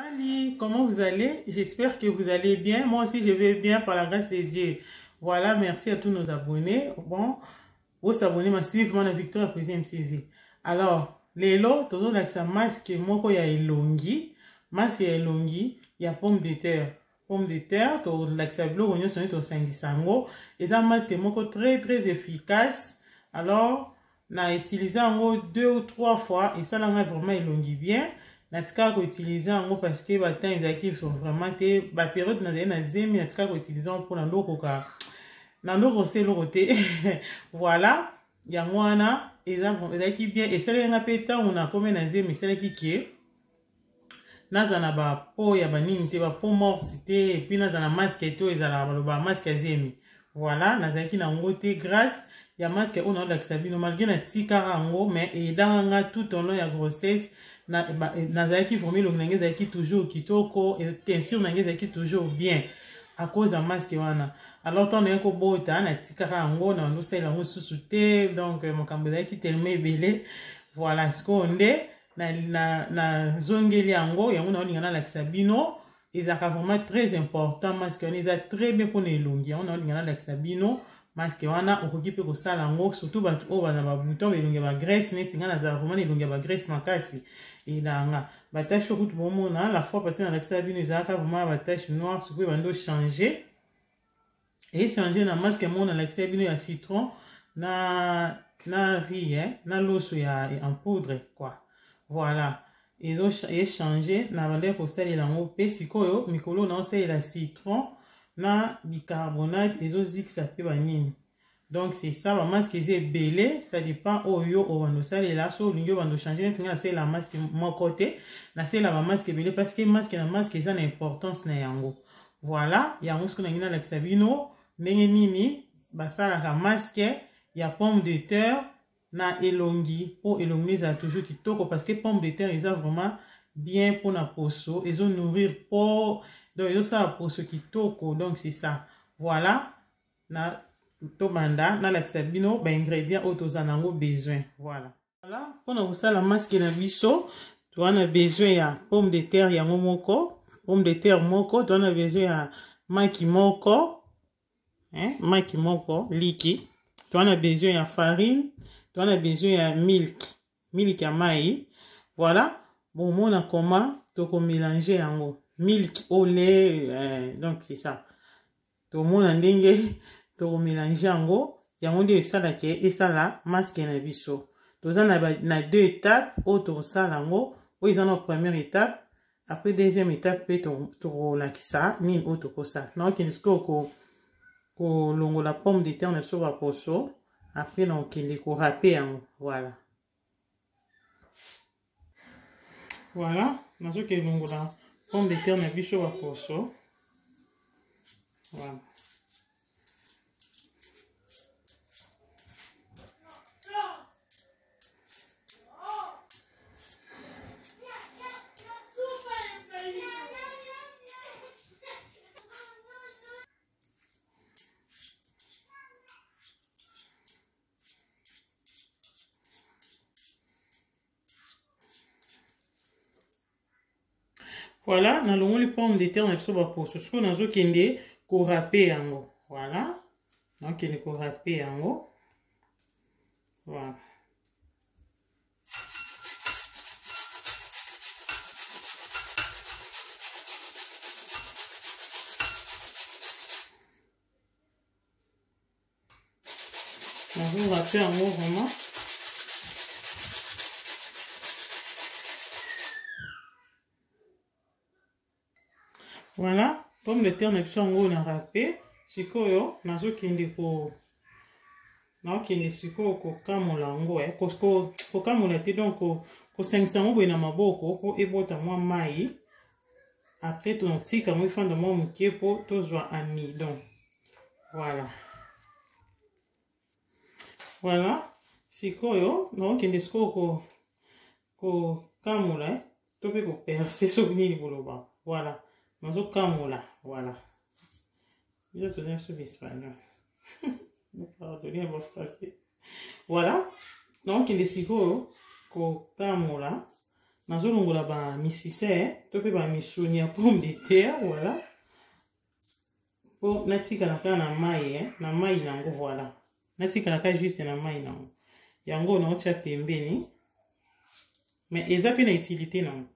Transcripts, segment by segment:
Salut, comment vous allez? J'espère que vous allez bien. Moi aussi, je vais bien par la grâce de Dieu. Voilà, merci à tous nos abonnés. Bon, vous abonnez massivement à Victoire Président TV. Alors, les lots, toujours avec sa masque, moi, il y a elongi. Masque, il y a elongi, il y a pomme de terre. Pomme de terre, tu as sa bleu, on est au 5 sango. Et dans masque, moi, très, très efficace. Alors, on a utilisé en gros 2 ou 3 fois. Et ça, là, on a vraiment elongi bien. Natika ko utiliser en gros parce que ba temps ils sont vraiment te ba période na zemi natika ko utiliser pour ndoko ka ndoko c'est le côté voilà yango wana ezaki bien et ça nga peta on a comme na zemi c'est qui qui nazana ba po ya ba nini te ba po morte te et puis nazana masque to ezala ba masque zemi voilà nazaki na ngote grâce ya masque on a la sabino malgré na tika ngo mais et dans tout au long ya grossesse nazaki formé le nange zaki toujours kitoko et teinture nange zaki toujours bien à cause de masque wana alors tant que bota na tikaka ngo na ndo sala ngo susute donc mon kambo zaki tellement belé voilà ce qu'on est na zongeli yango yango na lingana la sabino ezaka vraiment très important masque on est très bien pour les longues on a lingana la sabino masque wana okoki pe ko sala ngo surtout ba o ba na ba bouton belonge ba graisse neti ngana za vraiment elonge ba graisse makasi et là ba tache route bon mona la fois passée dans la sabine ezaka vraiment ba tache noire ce que bando changer et changer na masque mona la sabine ya citron na riz na loso ya en poudre quoi voilà ils ont échangé na bande ko salela ngo pe sikoyo mikolo na osela citron na bicarbonate et zixa pe banini donc c'est ça la masque est belé ça dépend au yo au bando ça les là so lingo bando changer c'est la masque mon côté na c'est la masque belé parce que masque na masque ça a une importance na yango voilà yango ce qu'on a na la sabino ndenge nini basala ka masque ya pomme de terre na elongi pour elongi ça toujours kitoko parce que pomme de terre ils ont vraiment bien pour la poso ils ont nourrir pour donc ils ont ça pour ce kitoko donc c'est ça voilà na tomanda na la sabino ba ingrédients autozanango besoin voilà pour na la masque na biso tu as besoin ya pomme de terre ya moko pomme de terre moko tu as besoin ya maki moko maki moko liki tu as besoin ya farine tu as besoin ya milk ya mai voilà bon mona comment to ko mélanger yango milk au lait donc c'est ça to mona ndenge to mélanger yango yango nde esala ke esala masque na biso toza na deux étapes o to sala yango o eza na première étape après deuxième étape pe to lakisa nini o to kosa na okende siko ko longola pomme de terre na so ba poso après na okende ko râper yango voilà nazo ke longola pomme de terre na biso ba poso voilà voilà na longo les pommes de terre na biso ba poso ce qu'on a zo kende ko râper yango voilà donc kende ko râper yango voilà on va râper yango vraiment voilà pomme de terre na biso yango na râpé sikoyo nazo kende ko na kende sikoyo ko kamola yango ko kamola te donc ko sengisa yango boye na maboko ko ebota mwa mai après ton tika mo ifanda mwa mukie po tozwa amidon voilà sikoyo na kende sikoyo ko kamola to pe ko percer so nini boloba voilà mazo kamola voilà je te donne ce espagnol pardonnez mon français voilà donc il est siko ko kamola nazolongola ba misisa to pe ba misuni ya pomme de terre voilà po natika naka na mai na mai nango voilà natika naka juste na mai nango yango na otia pembeni mais eza pe na utilité nango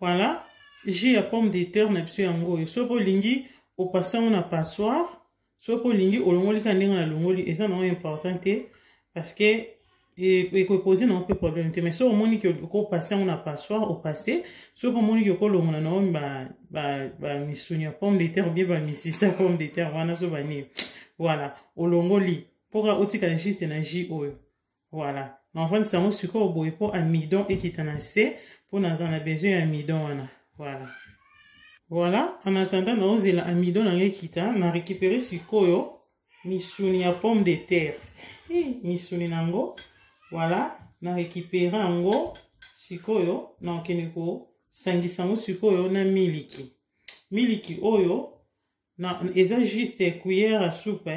voilà jus ya pomme de terre na biso yango so po lingi o passango na passoire so po lingi olongoli ka ndenge na longoli eza na important te parce que et ko poser non peu problème te mais so omoni que ko passango na passoire au passé so po moni que ko longola na ba misuni ya pomme de terre bien ba misisa pomme de terre wana so bani voilà olongoli poka otika juste na jus oyo voilà mais en fait ça on suko boye po amidon ekitana se po na za na besoin ya amidon wana voilà. Voilà, en attendant, nous avons amidon na kita, na récupérer sikoyo misuni ya pomme de terre. Misuni nango, voilà, na récupérer ango sikoyo na keneko sangisango sikoyo na miliki. Miliki oyo na eza juste cuillère à soupe,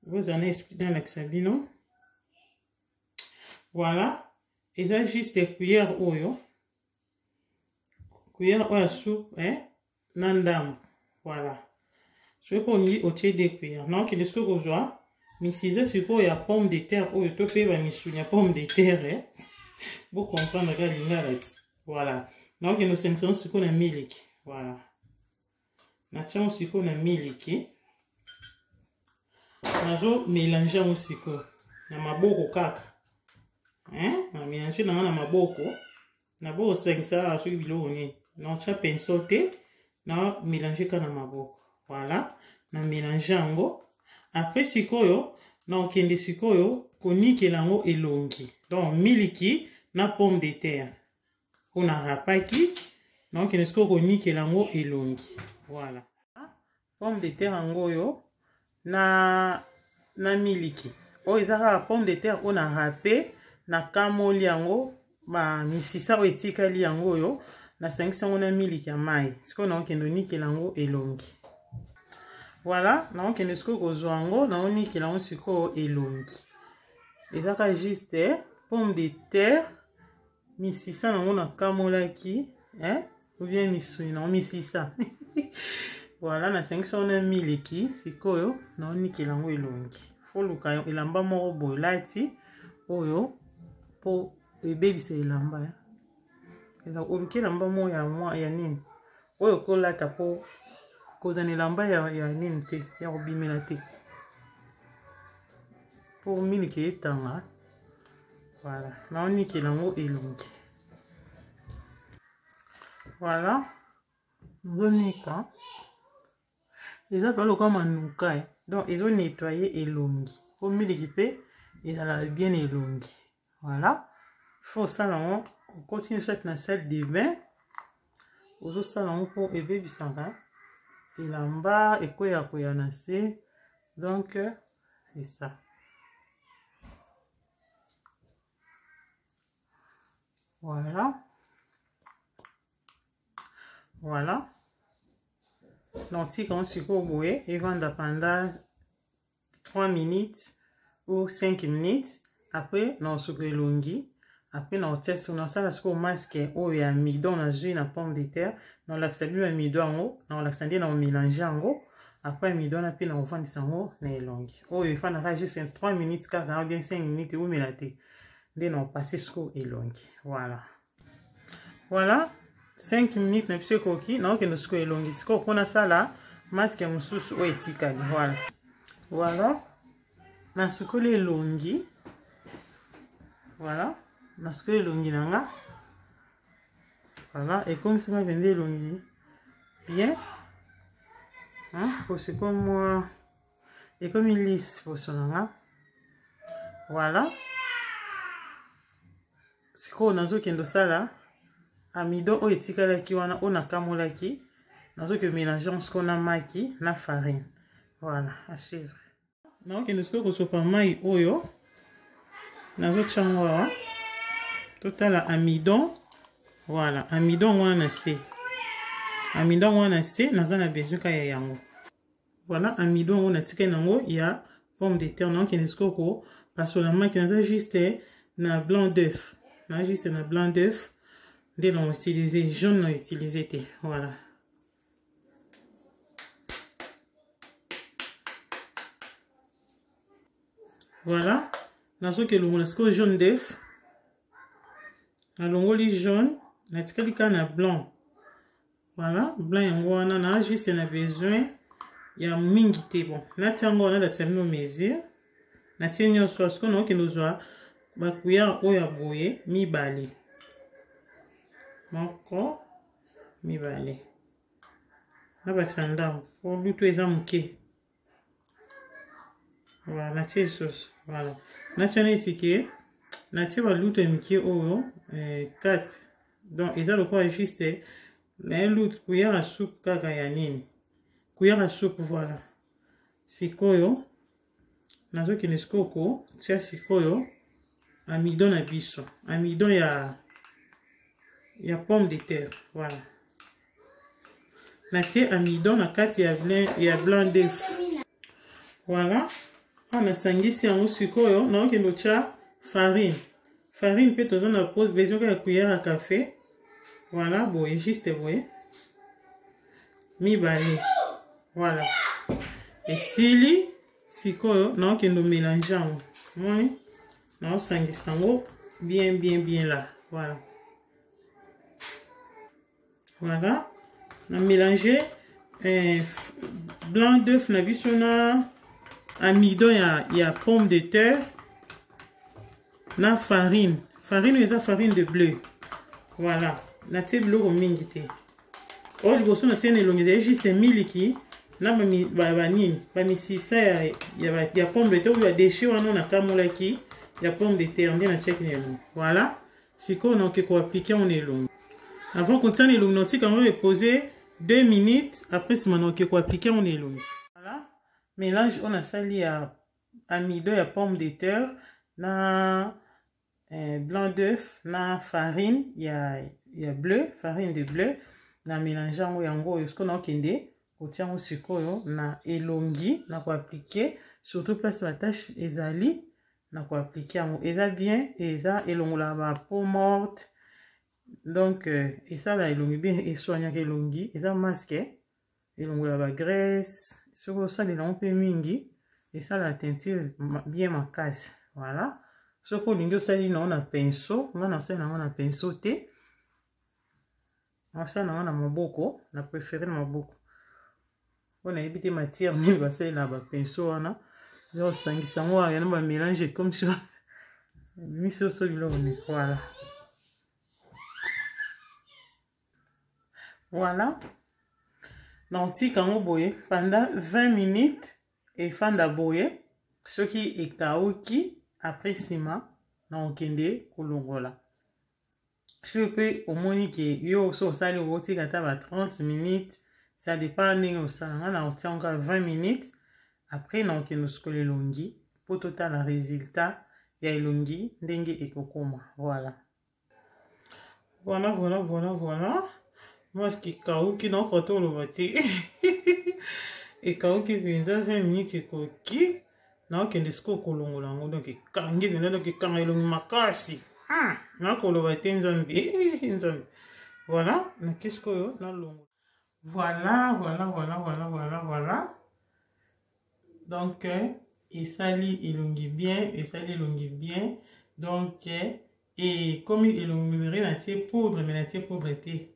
vous en expliquez dans l'exabino. Voilà, eza juste cuillère oyo. Cuillère à soupe, nandam, voilà. Ce qu'on dit au tiers des cuillères. Donc, il est ce que vous voyez, mais si c'est quoi, il y a pomme de terre, ou il y a pomme de terre, vous comprenez, regardez, voilà. Donc, nous sentons ce qu'on a miliki, voilà. Nous avons ce qu'on a miliki. Nous avons mélangé aussi quoi. Nous avons kaka. Nous avons mélangé dans la maboko. Nous avons 500 à ce bilo. Nous avons pinceauté. Na mélanger kana maboko voilà na mélanger ango après sikoyo na okende sikoyo konikela ngo elongi donc miliki na pomme de terre on a rapaki donc okende sikoyo konikela ngo elongi voilà pomme de terre ango yo na miliki o ezaka pomme de terre on a râpé na kamoli yango ba misisa o etikali yango yo na 500 na miliki ya mai siko na okendo nikela yango elongi voilà na okendo siko kozwa yango na onikela yango siko elongi ezaka juste pomme de terre misisa nango na kamolaki ou bien misuni na misisa voilà na 500 na miliki sikoyo na onikela yango elongi foluka elamba moko boye lati oyo po ebebisa elamba oluki elamba mo ya nini oyo kolata po kozana elamba ya nini te ya kobimela te po miliki etanga voilà na onikela yango elongi voilà ozonika eza pa lokola manuka donc ezo nettoyer elongi po miliki mpe ezala bien elongi voilà faut osala yango on continue chaque na salle de bain ozo sala yango po ebebisaka elamba ekoya na se donc c'est ça voilà voilà donc tika on sikoyo boye evanda pendant 3 minutes ou 5 minutes après na soko elongi après na otia na sala siko masque oyo ya midon na jus na pomme de terre na olakisa bi ya midon yango na olakisa nde na omélange yango après midon na pe na ovandisa yango na elongi oyo efandaka juste 3 minutes kaka bien 5 minutes eumela te nde na opase siko elongi voilà voilà 5 minutes na biso ekoki na okende siko elongi siko mpona sala masque ya mosusu oyo etikali voilà voilà na sukoli elongi voilà na sukoli elongi na nga voilà ekomisanga vende elongi bien poso ekomi ekomi lisse poso na nga voilà sikoyo nazokende osala amidon oyo etikalaki wana oyo nakamolaki nazokende mélange sikoyo na maki na farine voilà à suivre naokende sikoyo kosopa mai oyo nazotia yango awa totala amidon voilà amidon wana na se amidon wana na se naza na besoin ka ya yango voilà amidon oyo natikali nango ya pomme de terre naokende sikoyo pasola maki naza juste na blanc d'œuf. Na juste na blanc d'œuf. Dès l'on utilisé jaune non utilisé té. Voilà. Voilà. Nazo ke longo nasko jaune d'œuf. Na longoli jaune, na tikali ka na blanc. Voilà, blanc yango wana na juste na besoin ya mingi te bon. Na tiango na da no mesure. Na tienyo so sko no ke nozwa ba cuillère oya boye mibale. Moko mibale. Na ba sanda pour luto eza muke. Voilà, na tie sauce. Voilà. Na tiene tike na tie ba luto muke oyo 4. Donc eza le quoi juste na luto cuillère à soupe kaka ya nini. Cuillère à soupe voilà. Sikoyo nazo kine skoko tia sikoyo amidon na biso. Amidon ya pomme de terre. Voilà. Na tie amidon na kati ya blanc d'œuf. Voilà. On a sangisi yango sikoyo na okendo tia farine. Farine peut tozo na pose besoin de cuillère à café. Voilà, boye juste boye. Mibale. Voilà. Et sili sikoyo na okendo mélanger yango. Moni na sangisi yango bien là. Voilà. Voilà. On a mélangé blanc d'œuf na biso na amidon ya pomme de terre na farine. Farine eza farine de bleu. Voilà. Na tie biloko mingi te. O liboso na tie elongi eza juste miliki na ba nini ba misisa ya pomme de terre ou ya déchet wana na kamolaki ya pomme de terre nde na check elongi. Voilà. Siko na ke ko appliquer on elongi. Avant qu'on tienne elongi, on tika on va poser 2 minutes après si on ke ko appliquer on elongi. Voilà. Mélange on a sali ya amidon ya pomme de terre na blanc d'œuf na farine ya bleu, farine de bleu na mélange yango ce qu'on a kende kotia au sikoyo na elongi na ko appliquer surtout place la tâche ezali na ko appliquer yango eza bien eza elongola ba peau morte donc et ça la elongi bien et soigna que elongi eza masque elongola ba graisse sur ça les lampes mingi et ça la teinture bien makasi. Voilà. Ce qu'on lingo sali na on a pinceau, on a ça na on pinceau té. On ça na on a maboko, na préféré maboko. On a évité matière mais va ça na ba pinceau wana. Yo sangisa ngo ya na ba mélanger comme ça. Miso so bilone. Voilà. Voilà. Donc quand boye pendant 20 minutes et fanda boye ce qui est kaoki. Après sima na okende kolongola. Je peux au moins que yo so sali oti kata ba 30 minutes, ça dépend ndenge osala na otia encore 20 minutes. Après na okende skole longi pour total la résultat ya elongi ndenge ekokoma. Voilà. Voilà. Moi ce qui kauki na koto lo bati. Et kauki vinza 20 minutes ekoki. Na okende siko kolongola ngo donc kangi bino donc kanga elongi makasi na koloba te nzambe nzambe. Voilà na kisko yo na longo. Voilà donc esali elongi bien donc et comme elongi na tie poudre mais na tie poudre te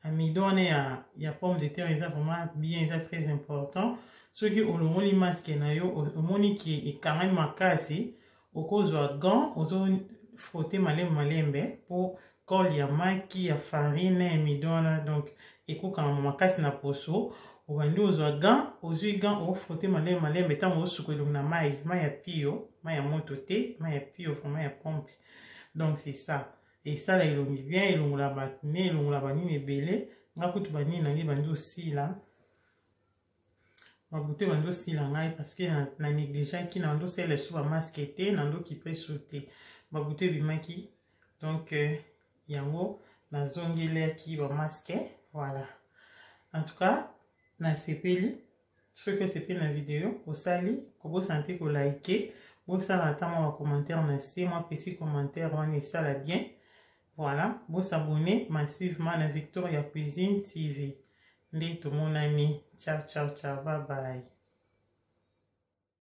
amidon ya pomme de terre eza vraiment bien, eza très important. Ce qui olongoli masque na yo omoni ki e quand même makasi okozwa gant ozo frotter malembe pour col ya maki ya farine ya midona donc ekoka makasi na poso obandi ozwa gant ozwi gant o frotter malembe tango osuko elongi na mai ya pio mai ya moto te mai ya pio vraiment ya pompe. Donc c'est ça et ça la elongi bien elongola batne elongola banini ebele ngakutu banini nangi bandi aussi là. Ma bouteille bando si la ngai parce que na négligent qui nando c'est le sous masque té nando qui peut sauter ma bouteille bimaki donc yango na zongile qui va masquer. Voilà. En tout cas na sepeli ce que c'était la vidéo au sali kobo santé ko liker Vous ça attend mon commentaire, merci, mon petit commentaire, on est ça là bien. Voilà, vous s'abonnez massivement à Victoria Cuisine TV. Tout mon ami. Ciao, ciao, ciao, bye bye.